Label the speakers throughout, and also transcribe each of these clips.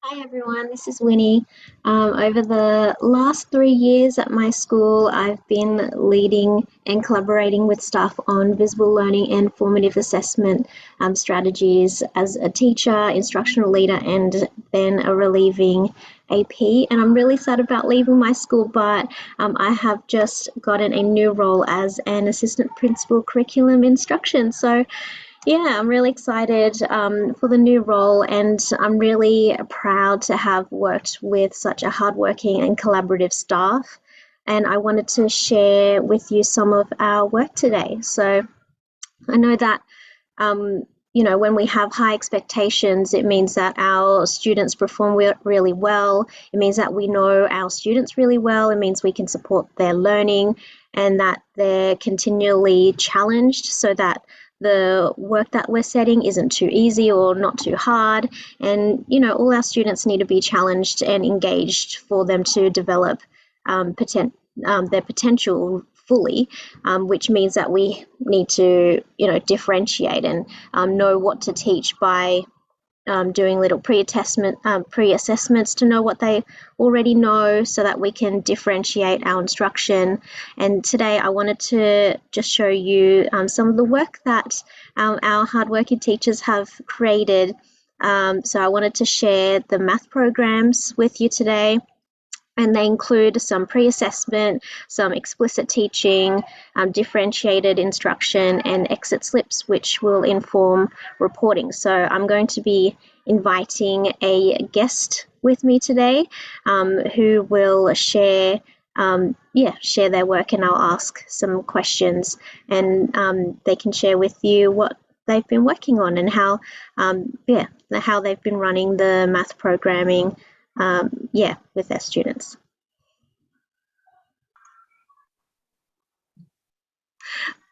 Speaker 1: Hi everyone, this is Winnie. Over the last 3 years at my school, I've been leading and collaborating with staff on visible learning and formative assessment strategies as a teacher, instructional leader, and then a relieving AP. And I'm really sad about leaving my school, but I have just gotten a new role as an assistant principal curriculum instruction. So yeah, I'm really excited for the new role, and I'm really proud to have worked with such a hardworking and collaborative staff. And I wanted to share with you some of our work today. So I know that when we have high expectations, it means that our students perform really well. It means that we know our students really well. It means we can support their learning and that they're continually challenged so that the work that we're setting isn't too easy or not too hard. And, all our students need to be challenged and engaged for them to develop their potential fully, which means that we need to, differentiate and know what to teach by doing little pre-assessments to know what they already know so that we can differentiate our instruction. And today I wanted to just show you some of the work that our hardworking teachers have created. So I wanted to share the math programs with you today. And they include some pre-assessment, some explicit teaching, differentiated instruction, and exit slips, which will inform reporting. So I'm going to be inviting a guest with me today who will share their work, and I'll ask some questions, and they can share with you what they've been working on and how they've been running the math programming with their students.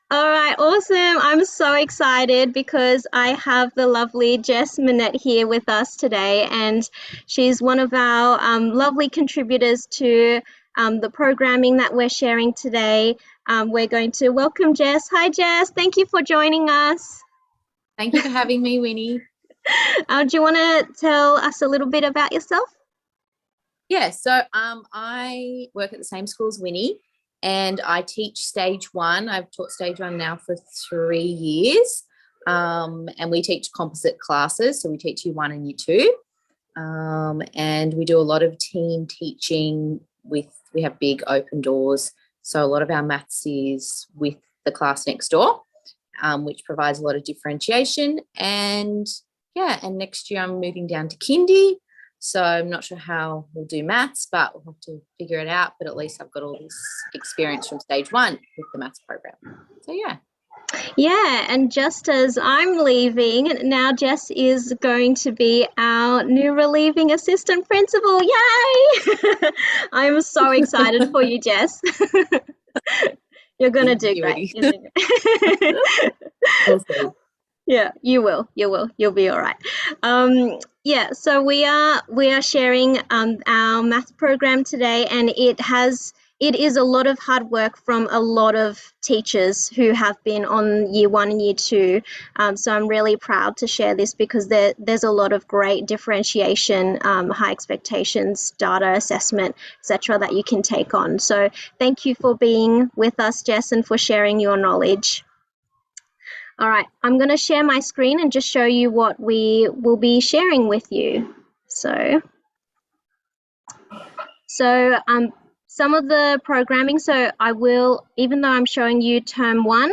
Speaker 1: All right, awesome. I'm so excited because I have the lovely Jess Mynett here with us today, and she's one of our lovely contributors to the programming that we're sharing today. We're going to welcome Jess. Hi, Jess. Thank you for joining us.
Speaker 2: Thank you for having me, Winnie.
Speaker 1: Do you want to tell us a little bit about yourself?
Speaker 2: Yeah, so I work at the same school as Winnie, and I teach stage one. I've taught stage one now for 3 years, and we teach composite classes. So we teach year one and year two, and we do a lot of team teaching. We have big open doors, so a lot of our maths is with the class next door, which provides a lot of differentiation. And next year I'm moving down to kindy. So I'm not sure how we'll do maths, but we'll have to figure it out. But at least I've got all this experience from stage one with the maths program. So, yeah.
Speaker 1: Yeah, and just as I'm leaving, now Jess is going to be our new relieving assistant principal. Yay! I'm so excited for you, Jess. You're going to do great.
Speaker 2: Awesome.
Speaker 1: Yeah, you will. You'll be all right. So we are sharing our math program today, and it is a lot of hard work from a lot of teachers who have been on year one and year two. So I'm really proud to share this because there's a lot of great differentiation, high expectations, data assessment, etc. that you can take on. So thank you for being with us, Jess, and for sharing your knowledge. All right, I'm going to share my screen and just show you what we will be sharing with you. So some of the programming, so I will, even though I'm showing you term one,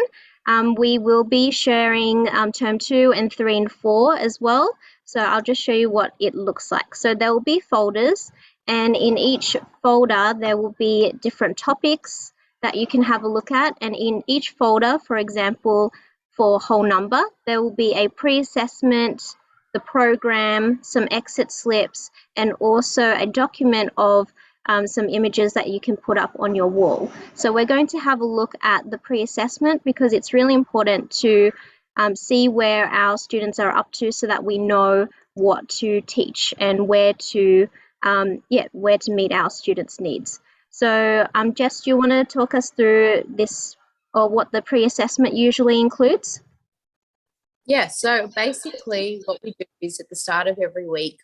Speaker 1: we will be sharing term 2 and 3 and 4 as well. So I'll just show you what it looks like. So there will be folders, and in each folder there will be different topics that you can have a look at. And in each folder, for example, for whole number, there will be a pre-assessment, the program, some exit slips, and also a document of some images that you can put up on your wall. So we're going to have a look at the pre-assessment because it's really important to see where our students are up to so that we know what to teach and where to meet our students' needs. So Jess, do you want to talk us through this or what the pre-assessment usually includes?
Speaker 2: Yeah, so basically what we do is at the start of every week,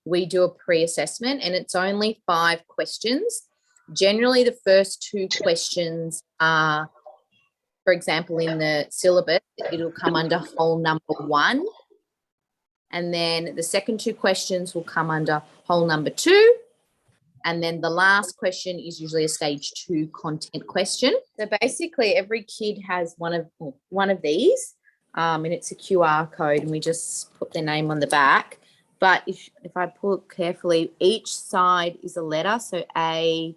Speaker 2: we do a pre-assessment, and it's only 5 questions. Generally, the first 2 questions are, for example, in the syllabus, it'll come under whole number 1. And then the second 2 questions will come under whole number 2. And then the last question is usually a stage 2 content question. So basically every kid has one of these, and it's a QR code, and we just put their name on the back. But if I pull it carefully, each side is a letter. So A,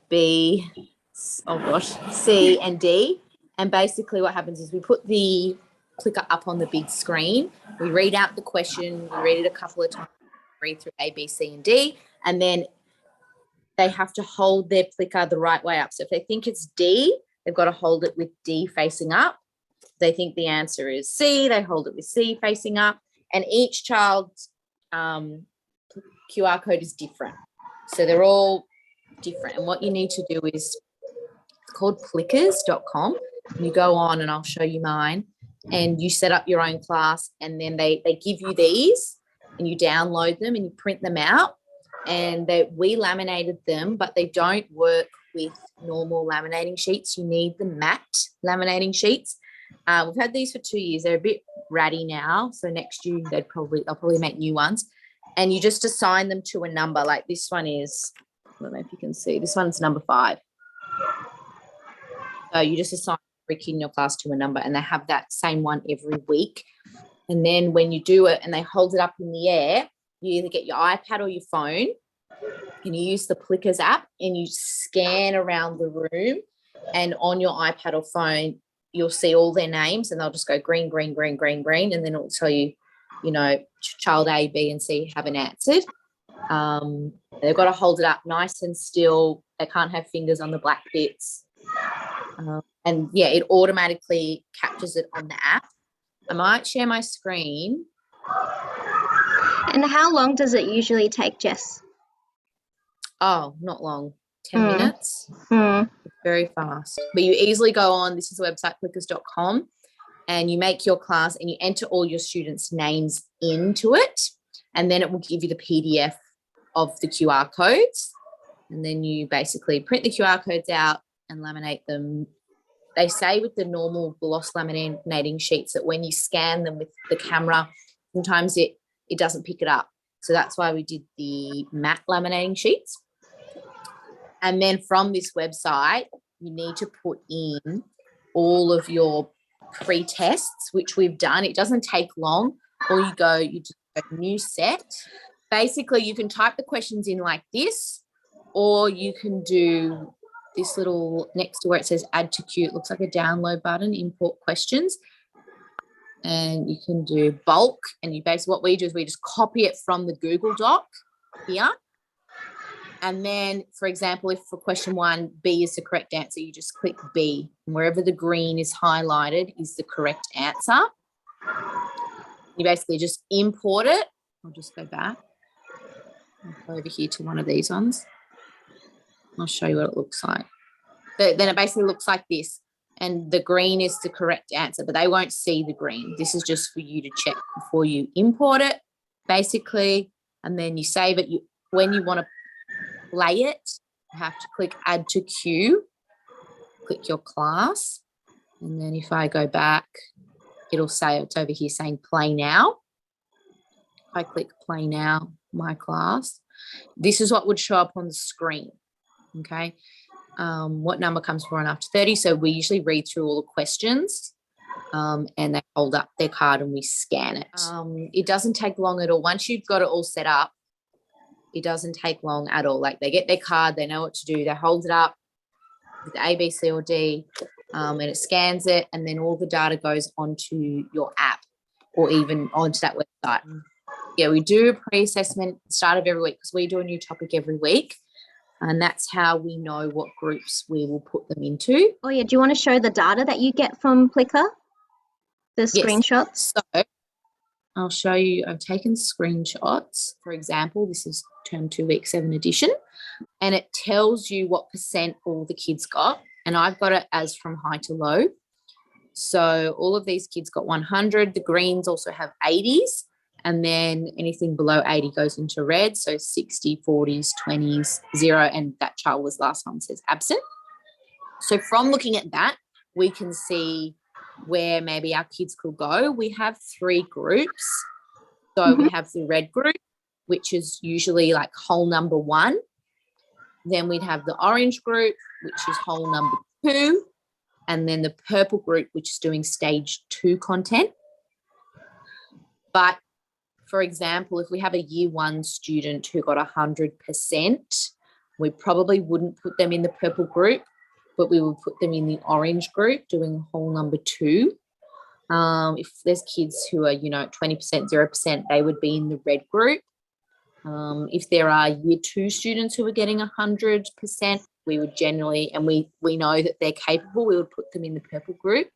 Speaker 2: B, C and D. And basically what happens is we put the Plicker up on the big screen. We read out the question. We read it a couple of times, read through A, B, C and D. And then they have to hold their Plicker the right way up. So if they think it's D, they've got to hold it with D facing up. If they think the answer is C, they hold it with C facing up. And each child's QR code is different. So they're all different. And what you need to do is, it's called plickers.com. You go on, and I'll show you mine, and you set up your own class, and then they give you these, and you download them and you print them out. And we laminated them, but they don't work with normal laminating sheets. You need the matte laminating sheets. We've had these for 2 years. They're a bit ratty now, so next year they'll probably make new ones. And you just assign them to a number. Like this one is, I don't know if you can see, this one's number 5. So you just assign every kid in your class to a number, and they have that same one every week. And then when you do it and they hold it up in the air, you either get your iPad or your phone, and you use the Plickers app, and you scan around the room, and on your iPad or phone, you'll see all their names, and they'll just go green, green, green, green, green, and then it'll tell you, child A, B, and C haven't answered. They've got to hold it up nice and still. They can't have fingers on the black bits. And, yeah, it automatically captures it on the app. I might share my screen.
Speaker 1: And how long does it usually take, Jess?
Speaker 2: Oh, not long. 10 minutes. Very fast. But you easily go on, this is the website, plickers.com, and you make your class and you enter all your students' names into it, and then it will give you the PDF of the QR codes, and then you basically print the QR codes out and laminate them. They say with the normal gloss laminating sheets that when you scan them with the camera, sometimes it doesn't pick it up. So that's why we did the matte laminating sheets. And then from this website, you need to put in all of your pre-tests, which we've done. It doesn't take long. Or you just go new set. Basically, you can type the questions in like this, or you can do this little next to where it says add to queue. It looks like a download button, import questions. And you can do bulk. And what we do is we just copy it from the Google Doc here. And then, for example, if for question 1, B is the correct answer, you just click B. And wherever the green is highlighted is the correct answer. You basically just import it. I'll just go back. I'll go over here to one of these ones. I'll show you what it looks like. But then it basically looks like this. And the green is the correct answer, but they won't see the green. This is just for you to check before you import it, basically. And then you save it. When you want to play it, you have to click add to queue, click your class, and then if I go back, it'll say it's over here saying play now. If I click play now, my class, this is what would show up on the screen. Okay, what number comes before and after 30? So we usually read through all the questions, and they hold up their card and we scan it. It doesn't take long at all. Once you've got it all set up, it doesn't take long at all. Like, they get their card, they know what to do, they hold it up with A, B, C or D, and it scans it, and then all the data goes onto your app or even onto that website. Yeah, we do a pre-assessment at the start of every week because we do a new topic every week, and that's how we know what groups we will put them into.
Speaker 1: Oh, yeah. Do you want to show the data that you get from Plicker? The screenshots?
Speaker 2: So I'll show you. I've taken screenshots. For example, this is term 2, week 7 edition, and it tells you what % all the kids got, and I've got it as from high to low. So all of these kids got 100. The greens also have 80s, And then anything below 80 goes into red. So 60, 40s, 20s, 0, and that child was last time says absent. So from looking at that, we can see where maybe our kids could go. We have 3 groups. So we have the red group, which is usually like whole number 1. Then we'd have the orange group, which is whole number 2. And then the purple group, which is doing stage 2 content. But for example, if we have a year 1 student who got 100%, we probably wouldn't put them in the purple group, but we would put them in the orange group doing whole number 2. If there's kids who are, 20%, 0%, they would be in the red group. If there are year 2 students who are getting 100%, we would generally, and we know that they're capable, we would put them in the purple group.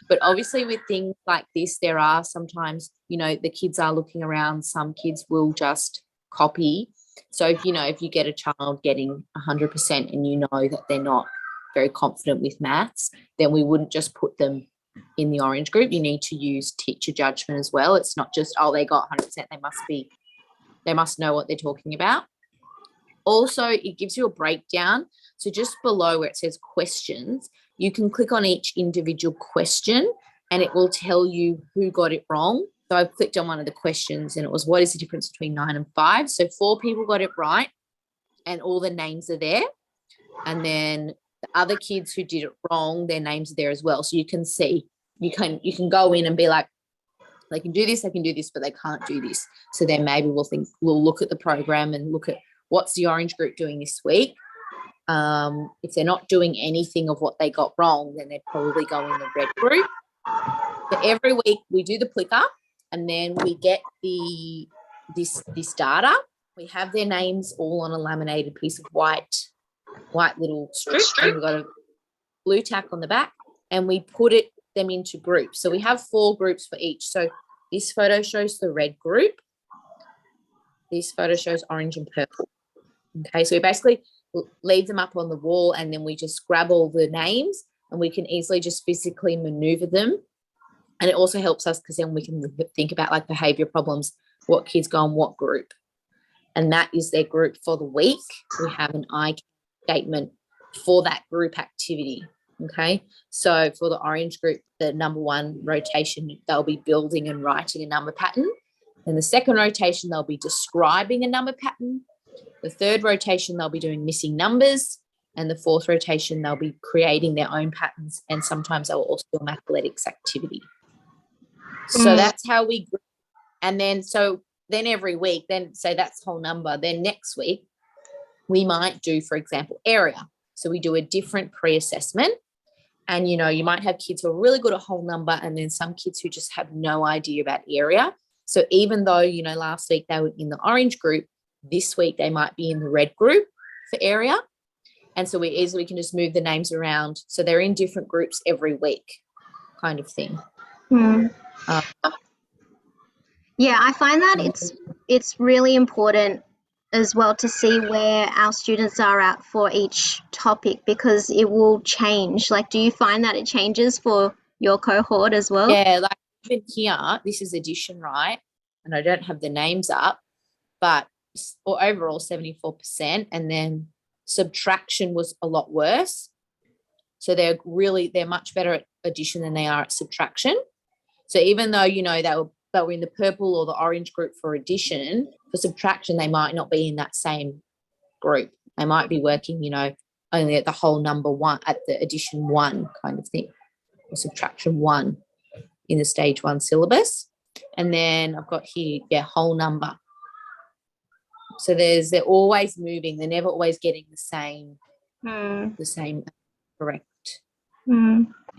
Speaker 2: But obviously with things like this, there are sometimes, the kids are looking around. Some kids will just copy. So if you get a child getting 100% and you know that they're not very confident with maths, then we wouldn't just put them in the orange group. You need to use teacher judgment as well. It's not just, they got 100%, they must know what they're talking about. Also, it gives you a breakdown. So just below where it says questions, you can click on each individual question and it will tell you who got it wrong. So I clicked on one of the questions and it was, what is the difference between 9 and 5? So 4 people got it right and all the names are there. And then the other kids who did it wrong, their names are there as well. So you can see, you can go in and be like, they can do this, but they can't do this. So then maybe we'll look at the program and look at what's the orange group doing this week. If they're not doing anything of what they got wrong, then they'd probably go in the red group. So every week we do the Plicker and then we get this data. We have their names all on a laminated piece of white little strip, and we've got a blue tack on the back, and we put them into groups. So we have 4 groups for each. So this photo shows the red group. This photo shows orange and purple. Okay, so we basically leave them up on the wall and then we just grab all the names and we can easily just physically maneuver them. And it also helps us because then we can think about like behaviour problems, what kids go in what group. And that is their group for the week. We have an I statement for that group activity. Okay, so for the orange group, the number 1 rotation, they'll be building and writing a number pattern. And the second rotation, they'll be describing a number pattern. The third rotation, they'll be doing missing numbers. And the fourth rotation, they'll be creating their own patterns. And sometimes they'll also do a mathematics activity. So that's how we group. And then every week, then say that's whole number. Then next week, we might do, for example, area. So we do a different pre-assessment. And, you might have kids who are really good at whole number and then some kids who just have no idea about area. So even though, last week they were in the orange group, this week they might be in the red group for area. And so we easily can just move the names around. So they're in different groups every week kind of thing.
Speaker 1: Yeah, I find that it's really important as well to see where our students are at for each topic because it will change. Like, do you find that it changes for your cohort as well?
Speaker 2: Yeah, like even here, this is addition, right? And I don't have the names up, but overall 74%. And then subtraction was a lot worse. So they're much better at addition than they are at subtraction. So even though, they were in the purple or the orange group for addition, for subtraction, they might not be in that same group. They might be working, only at the whole number 1, at the addition 1 kind of thing, or subtraction 1 in the stage 1 syllabus. And then I've got here, whole number. So they're always moving. They're never always getting the same correct.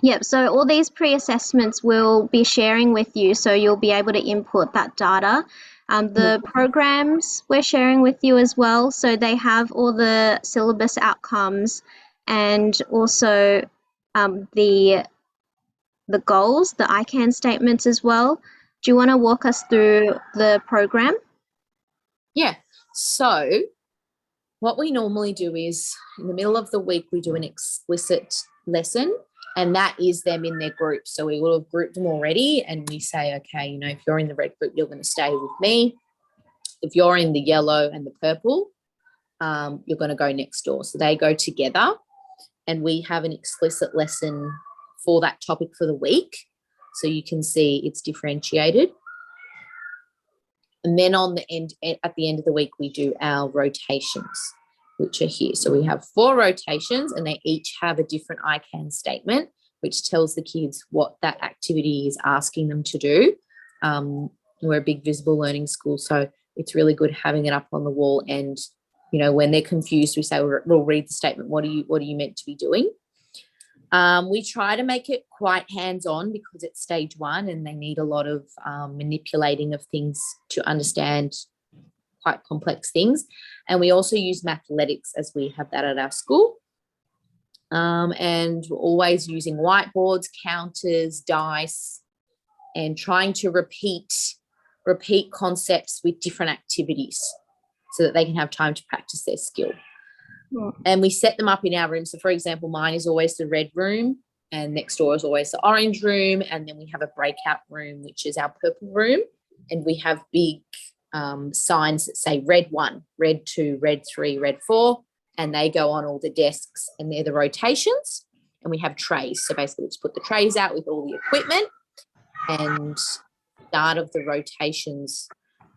Speaker 1: Yep, so all these pre-assessments we'll be sharing with you, so you'll be able to input that data. The programs we're sharing with you as well, so they have all the syllabus outcomes and also the goals, the I can statements as well. Do you want to walk us through the program?
Speaker 2: Yeah, so what we normally do is in the middle of the week we do an explicit lesson And that is them in their group. So we will have grouped them already, and we say, okay, you know, if you're in the red group, you're going to stay with me. If you're in the yellow and the purple, you're going to go next door. So they go together, and we have an explicit lesson for that topic for the week. So you can see it's differentiated. And then at the end of the week, we do our rotations, which are here. So we have 4 rotations, and they each have a different I can statement, which tells the kids what that activity is asking them to do. We're a big visible learning school, so it's really good having it up on the wall. And, you know, when they're confused, we say, we'll read the statement. What are you meant to be doing? We try to make it quite hands-on because it's stage 1 and they need a lot of manipulating of things to understand quite complex things. And we also use mathletics, as we have that at our school. And we're always using whiteboards, counters, dice, and trying to repeat concepts with different activities so that they can have time to practice their skill. And we set them up in our room. So, for example, mine is always the red room, and next door is always the orange room, and then we have a breakout room, which is our purple room, and we have big signs that say red 1, red 2, red 3, red 4, and they go on all the desks, and they're the rotations. And we have trays. So basically, we just put the trays out with all the equipment, and start of the rotations,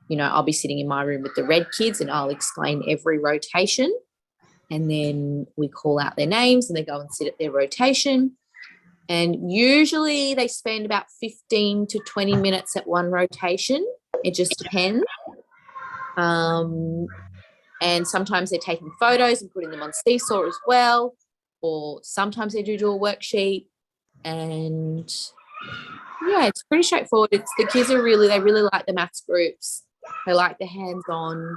Speaker 2: you know, I'll be sitting in my room with the red kids, and I'll explain every rotation. And then we call out their names, and they go and sit at their rotation. And usually they spend about 15 to 20 minutes at one rotation. It just depends. And sometimes they're taking photos and putting them on Seesaw as well, or sometimes they do a worksheet. And yeah, it's pretty straightforward. The kids they really like the maths groups. They like the hands-on.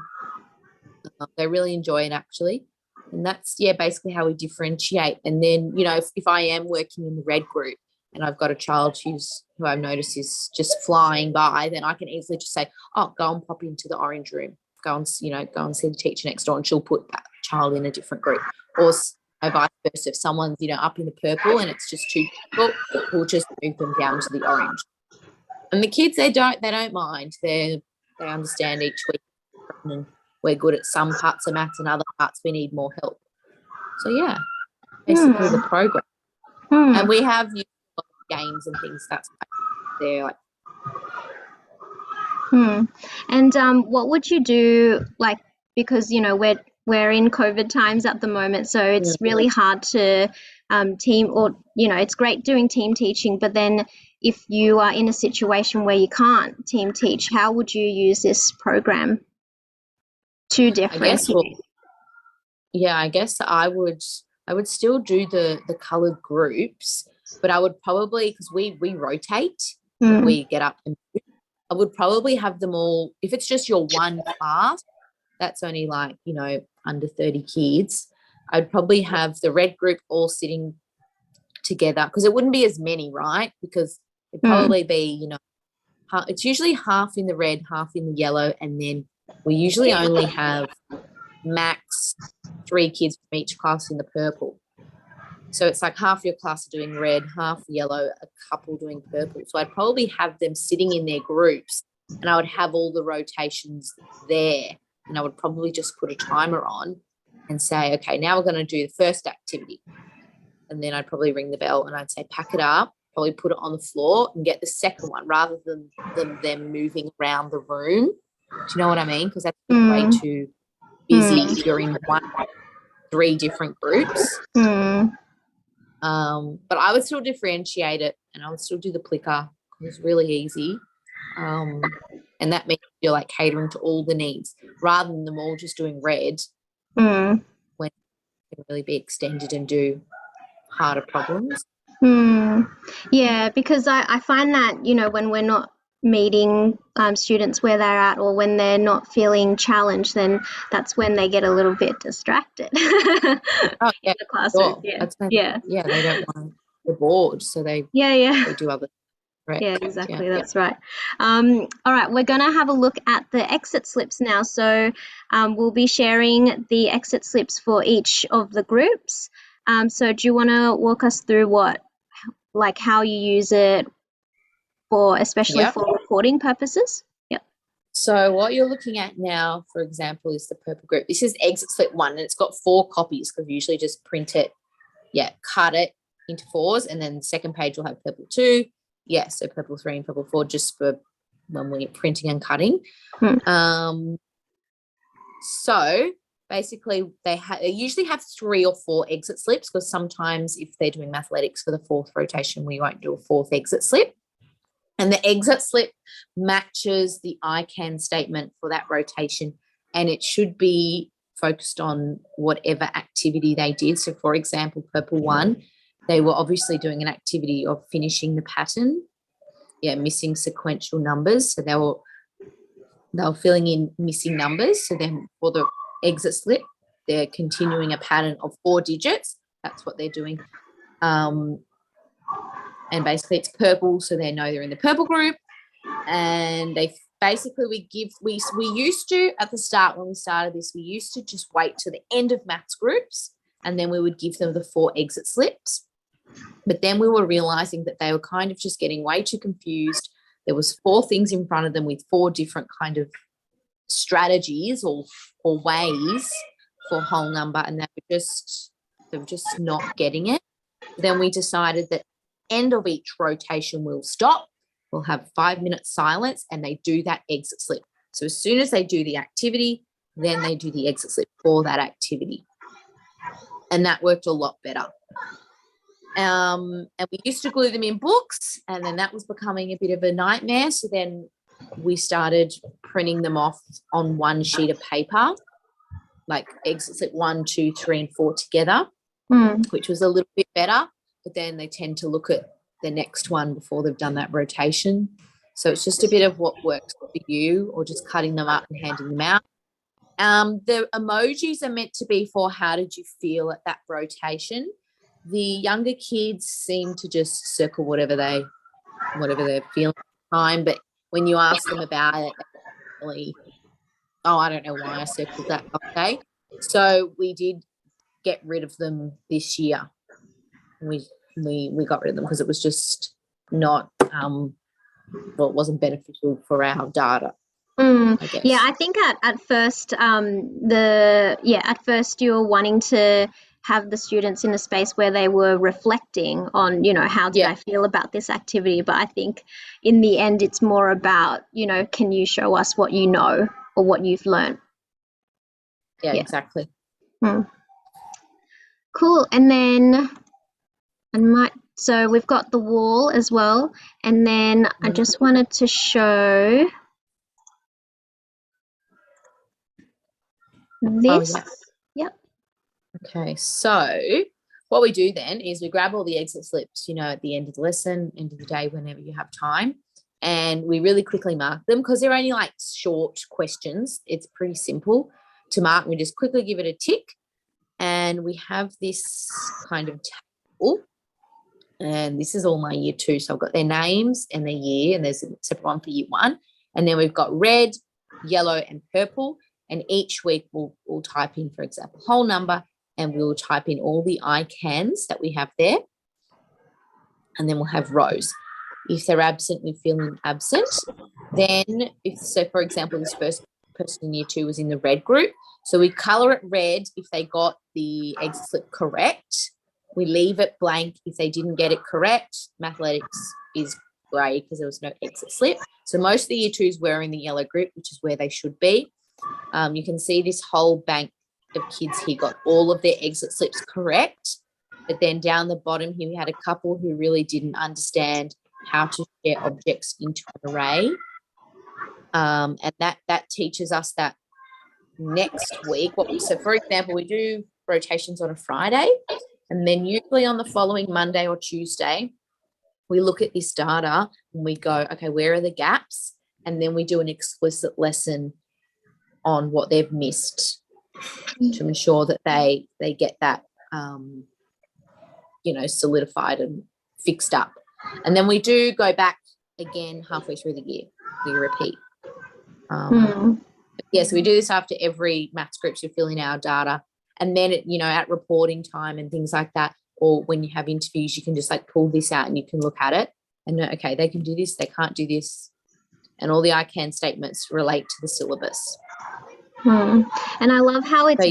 Speaker 2: They really enjoy it, actually. And that's, basically how we differentiate. And then, you know, if I am working in the red group and I've got a child who I've noticed is just flying by, then I can easily just say, oh, go and pop into the orange room. Go and see the teacher next door, and she'll put that child in a different group. Or vice versa, if someone's, you know, up in the purple and it's just too difficult, we'll just move them down to the orange. And the kids, they don't mind. They understand each week. And we're good at some parts of maths and other parts we need more help. So, yeah, basically the program. And we have games and things that's there. Like.
Speaker 1: And what would you do, like, because, you know, we're in COVID times at the moment, so it's really hard to team, or, you know, it's great doing team teaching, but then if you are in a situation where you can't team teach, how would you use this program to differentiate?
Speaker 2: I guess I would still do the coloured groups, but I would probably, because we rotate when we get up and move, I would probably have them all, if it's just your one class, that's only like, you know, under 30 kids, I'd probably have the red group all sitting together, because it wouldn't be as many, right? Because it'd probably be, you know, it's usually half in the red, half in the yellow, and then we usually only have max 3 kids from each class in the purple. So it's like half your class are doing red, half yellow, a couple doing purple. So I'd probably have them sitting in their groups, and I would have all the rotations there, and I would probably just put a timer on and say, okay, now we're going to do the first activity. And then I'd probably ring the bell and I'd say, pack it up, probably put it on the floor and get the second one, rather than them moving around the room. Do you know what I mean? Because that's way too busy if you're in 3 different groups. But I would still differentiate it, and I would still do the Plicker, because it's really easy. And that means you're like catering to all the needs, rather than them all just doing red, when it can really be extended and do harder problems.
Speaker 1: Yeah, because I find that, you know, when we're not meeting students where they're at, or when they're not feeling challenged, then that's when they get a little bit distracted.
Speaker 2: Oh, yeah,
Speaker 1: the classroom.
Speaker 2: sure. Yeah, they don't want, they're bored, so they do other. Right.
Speaker 1: Yeah, exactly. That's right. All right, we're going to have a look at the exit slips now. So we'll be sharing the exit slips for each of the groups. So do you want to walk us through like how you use it for, especially
Speaker 2: Yep.
Speaker 1: for reporting purposes? Yep.
Speaker 2: So what you're looking at now, for example, is the purple group. This is exit slip 1, and it's got 4 copies because we usually just print it, cut it into 4s, and then the second page will have purple 2. So purple 3 and purple 4 just for when we're printing and cutting. So basically they usually have 3 or 4 exit slips, because sometimes if they're doing mathletics for the 4th rotation, we won't do a 4th exit slip. And the exit slip matches the I can statement for that rotation, and it should be focused on whatever activity they did. So, for example, purple 1, they were obviously doing an activity of finishing the pattern, missing sequential numbers. So they were filling in missing numbers. So then for the exit slip, they're continuing a pattern of 4 digits. That's what they're doing. And basically it's purple, so they know they're in the purple group. And they basically we used to, at the start when we started this, we used to just wait to the end of maths groups, and then we would give them the 4 exit slips. But then we were realizing that they were kind of just getting way too confused. There was 4 things in front of them with 4 different kind of strategies or ways for whole number, and they were just not getting it. Then we decided that end of each rotation we'll stop, we'll have 5 minutes silence, and they do that exit slip. So as soon as they do the activity, then they do the exit slip for that activity, and that worked a lot better. And we used to glue them in books, and then that was becoming a bit of a nightmare. So then we started printing them off on one sheet of paper, like exit slip 1, 2, 3, and 4 together, which was a little bit better. But then they tend to look at the next one before they've done that rotation. So it's just a bit of what works for you, or just cutting them up and handing them out. The emojis are meant to be for how did you feel at that rotation. The younger kids seem to just circle whatever they're feeling at the time, but when you ask them about it, really, I don't know why I circled that. Okay, so we did get rid of them this year. We got rid of them because it was just not it wasn't beneficial for our data. I guess.
Speaker 1: Yeah, I think at first at first you were wanting to have the students in a space where they were reflecting on, how did I feel about this activity? But I think in the end it's more about, can you show us what you know or what you've learned?
Speaker 2: Yeah. Exactly.
Speaker 1: Cool. And then so we've got the wall as well, and then I just wanted to show this. Yep.
Speaker 2: Okay, so what we do then is we grab all the exit slips, at the end of the lesson, end of the day, whenever you have time, and we really quickly mark them because they're only like short questions. It's pretty simple to mark. We just quickly give it a tick, and we have this kind of table, and this is all my year 2. So I've got their names and their year, and there's a separate one for year 1, and then we've got red, yellow, and purple. And each week we'll type in, for example, whole number, and we'll type in all the I cans that we have there. And then we'll have rows. If they're absent, we fill in absent. Then, for example, this first person in year 2 was in the red group. So we colour it red if they got the exit slip correct. We leave it blank if they didn't get it correct. Mathletics is grey because there was no exit slip. So most of the year 2s were in the yellow group, which is where they should be. You can see this whole bank of kids here got all of their exit slips correct, but then down the bottom here we had a couple who really didn't understand how to share objects into an array, and that teaches us that next week. So for example, we do rotations on a Friday, and then usually on the following Monday or Tuesday we look at this data and we go, okay, where are the gaps? And then we do an explicit lesson on what they've missed to ensure that they get that solidified and fixed up. And then we do go back again halfway through the year. We repeat. So we do this after every maths group, so we fill in our data, and then at reporting time and things like that, or when you have interviews, you can just like pull this out and you can look at it and know, okay, they can do this, they can't do this. And all the I can statements relate to the syllabus.
Speaker 1: And I love how it's
Speaker 2: So,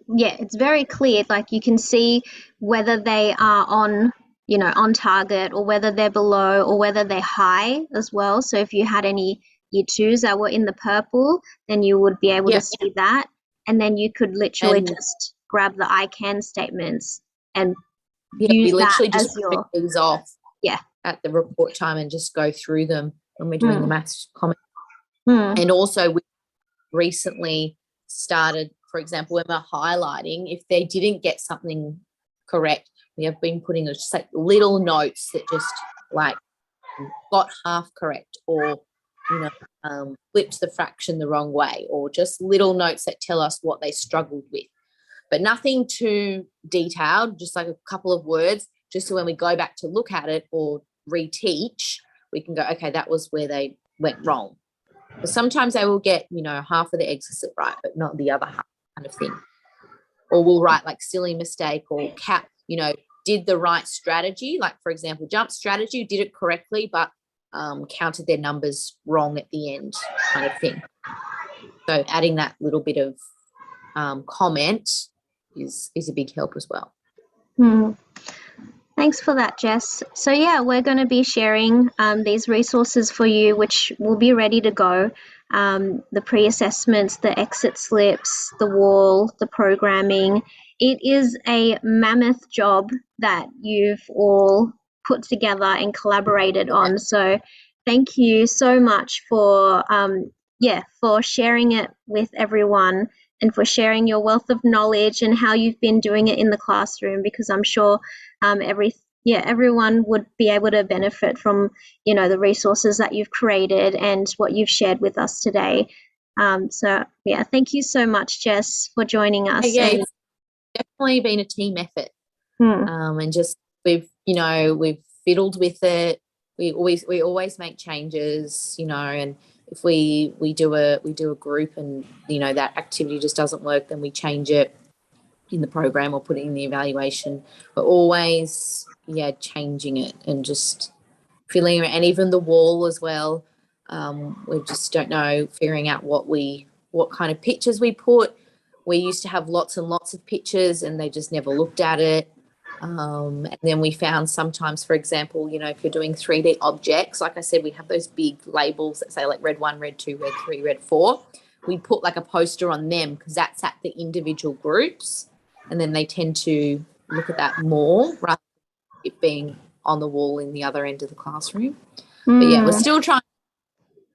Speaker 1: it's very clear. Like you can see whether they are on, on target, or whether they're below, or whether they're high as well. So if you had any year twos that were in the purple, then you would be able to see that. And then you could literally just grab the I can statements and use
Speaker 2: we literally
Speaker 1: that
Speaker 2: just
Speaker 1: as your
Speaker 2: these off
Speaker 1: yeah
Speaker 2: at the report time and just go through them when we're doing the maths comment. And also we recently started, for example, when we're highlighting, if they didn't get something correct, we have been putting just like little notes that just like got half correct, or flipped the fraction the wrong way, or just little notes that tell us what they struggled with, but nothing too detailed, just like a couple of words, just so when we go back to look at it or reteach, we can go, okay, that was where they went wrong. But sometimes they will get, half of the exercise right, but not the other half, kind of thing. Or we'll write like silly mistake, or did the right strategy. Like, for example, jump strategy, did it correctly, but counted their numbers wrong at the end, kind of thing. So adding that little bit of comment is a big help as well.
Speaker 1: Thanks for that, Jess. So yeah, we're going to be sharing these resources for you, which will be ready to go. The pre-assessments, the exit slips, the wall, the programming. It is a mammoth job that you've all put together and collaborated on. So thank you so much for sharing it with everyone, and for sharing your wealth of knowledge and how you've been doing it in the classroom, because I'm sure everyone would be able to benefit from, the resources that you've created and what you've shared with us today. Thank you so much, Jess, for joining us.
Speaker 2: It's definitely been a team effort. And just we've fiddled with it. We always make changes, and if we do a group and that activity just doesn't work, then we change it in the program or put it in the evaluation. But always changing it and just filling it. And even the wall as well, we just don't know, figuring out what kind of pictures we put. We used to have lots and lots of pictures and they just never looked at it. And then we found sometimes, for example, if you're doing 3D objects, like I said, we have those big labels that say like red 1, red 2, red 3, red 4. We put like a poster on them because that's at the individual groups, and then they tend to look at that more rather than it being on the wall in the other end of the classroom. But we're still trying.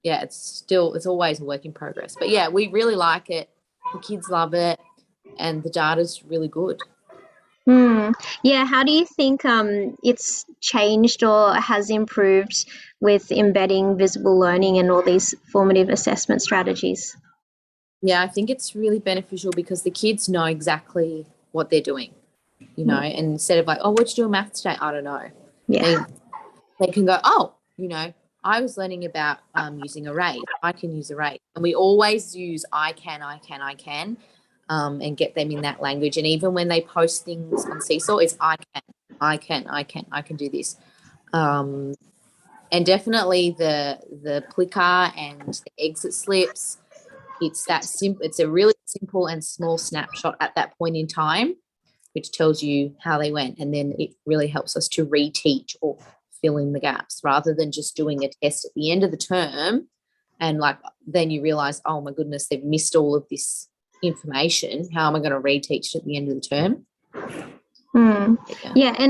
Speaker 2: It's always a work in progress. But we really like it. The kids love it, and the data's really good.
Speaker 1: How do you think it's changed or has improved with embedding visible learning and all these formative assessment strategies?
Speaker 2: I think it's really beneficial because the kids know exactly what they're doing, and instead of like, oh, what'd you do in maths today? I don't know. They can go, oh, I was learning about using arrays. I can use arrays. And we always use I can, and get them in that language. And even when they post things on Seesaw, it's I can do this. And definitely the Plicker and the exit slips, it's that simple. It's a really simple and small snapshot at that point in time, which tells you how they went. And then it really helps us to reteach or fill in the gaps rather than just doing a test at the end of the term. And then you realize, oh my goodness, they've missed all of this information. How am I going to reteach it at the end of the term?
Speaker 1: And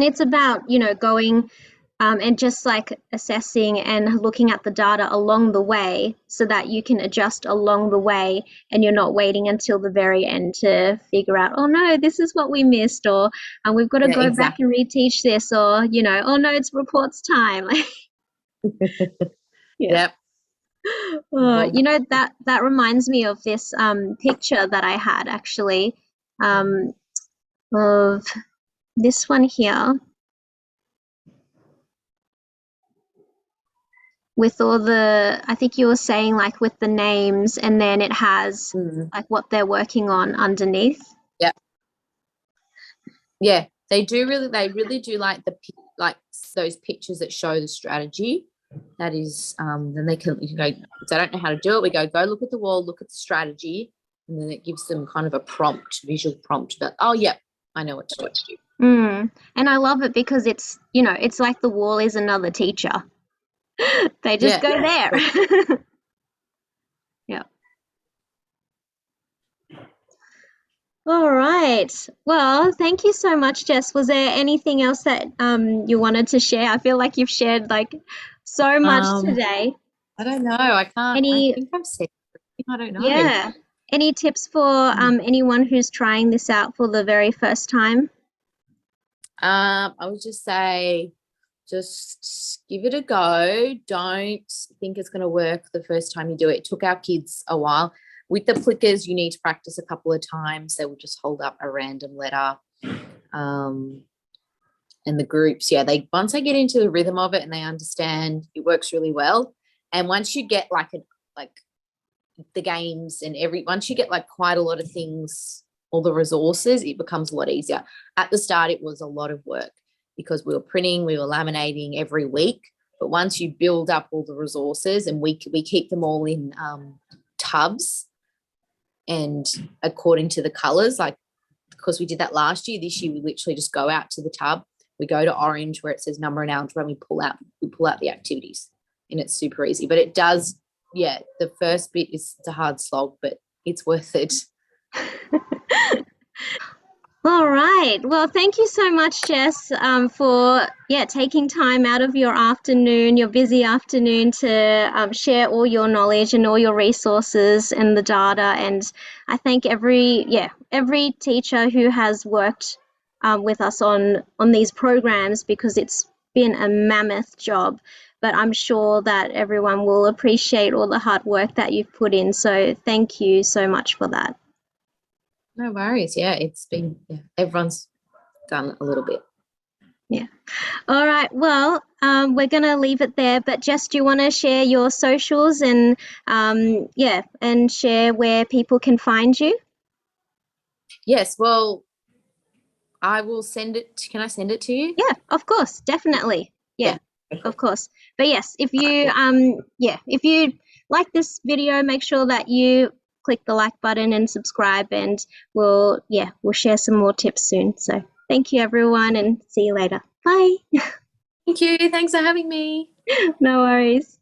Speaker 1: it's about, going and just like assessing and looking at the data along the way so that you can adjust along the way, and you're not waiting until the very end to figure out, oh no, this is what we missed, or we've got to go back and reteach this, or, oh no, it's reports time. That reminds me of this picture that I had actually of this one here with all the, I think you were saying like with the names, and then it has like what they're working on underneath.
Speaker 2: They really do like like those pictures that show the strategy. That is, then you can go, if they don't know how to do it, we go look at the wall, look at the strategy, and then it gives them kind of a visual prompt that, oh, yeah, I know what to do.
Speaker 1: And I love it because it's, it's like the wall is another teacher. They just go there. Yeah. All right. Well, thank you so much, Jess. Was there anything else that you wanted to share? I feel like you've shared like so much today.
Speaker 2: I don't know. I can't. I think I've said everything. I don't know.
Speaker 1: Yeah. Any tips for anyone who's trying this out for the very first time?
Speaker 2: I would just say, just give it a go. Don't think it's going to work the first time you do it. It took our kids a while. With the Plickers, you need to practice a couple of times. They will just hold up a random letter. And the groups, once they get into the rhythm of it and they understand, it works really well. And once you get like the games and once you get like quite a lot of things, all the resources, it becomes a lot easier. At the start, it was a lot of work because we were printing, we were laminating every week. But once you build up all the resources, and we keep them all in tubs and according to the colors, like because we did that last year, this year we literally just go out to the tub, we go to orange where it says number and algebra, and we pull out the activities, and it's super easy. But it does, the first bit it's a hard slog, but it's worth it.
Speaker 1: All right. Well, thank you so much, Jess, for taking time out of your afternoon, your busy afternoon, to share all your knowledge and all your resources and the data. And I thank every teacher who has worked with us on these programs, because it's been a mammoth job. But I'm sure that everyone will appreciate all the hard work that you've put in. So thank you so much for that.
Speaker 2: No worries. Yeah, it's been, everyone's done a little bit.
Speaker 1: Yeah. All right. Well, we're going to leave it there. But Jess, do you want to share your socials and, and share where people can find you?
Speaker 2: Yes. Well, I will send it. Can I send it to you?
Speaker 1: Yeah, of course. Definitely. Yeah. Of course. But yes, if you like this video, make sure that you click the like button and subscribe, and we'll share some more tips soon. So thank you, everyone, and see you later. Bye.
Speaker 2: Thank you. Thanks for having me.
Speaker 1: No worries.